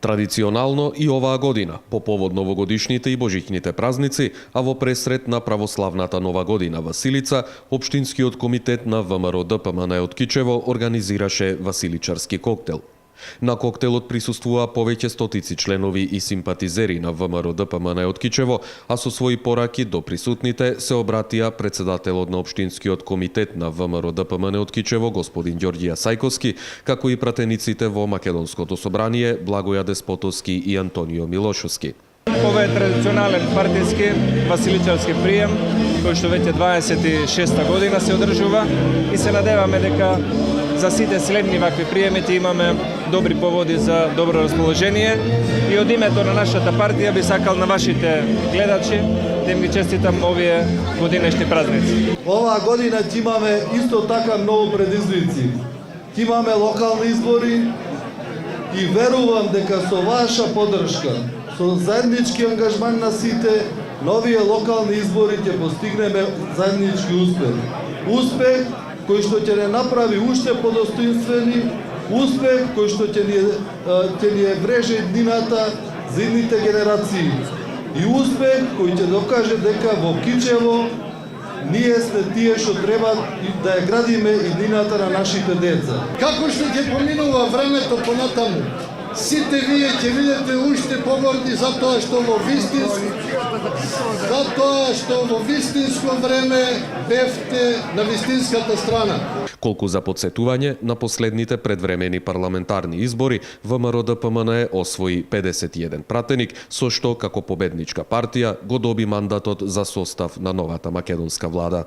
Традиционално и оваа година, по повод новогодишните и божичните празници, а во пресрет на православната нова година Василица, Општинскиот комитет на ВМРО ДПМН од Кичево организираше Василичарски коктел. На коктелот присуствуваа повеќе стотици членови и симпатизери на ВМРО ДПМН од Кичево, а со своји пораки до присутните се обратија председателот на Општинскиот комитет на ВМРО ДПМН од Кичево, господин Ѓорѓија Сајковски, како и пратениците во Македонското собрание Благоја Деспотовски и Антонио Милошовски. Ова е традиционален партиски Василичарски прием, кој што веќе 26-та година се одржува и се надеваме дека за сите следни вакви приеми ќе имаме добри поводи за добро расположение и од името на нашата партија би сакал на вашите гледачи да им ги честитам овие годинешни празници. Оваа година ќе имаме исто така многу предизвици. Ќе имаме локални избори и верувам дека со ваша поддршка, со заеднички ангажман на сите, новие локални избори ќе постигнеме заеднички успех. Успех кој што ќе не направи уште подостоинствени, успех кој што ќе ни вреже иднината за идните генерации. И успех кој ќе докаже дека во Кичево ние сме тие што треба да ја градиме иднината на нашите деца. Како што ќе поминува времето понатаму, сите вие ќе видите уште погорди затоа што во вистинско време бевте на вистинската страна. Колку за подсетување, на последните предвремени парламентарни избори ВМРО ДПМН освои 51 пратеник, со што како победничка партија го доби мандатот за состав на новата македонска влада.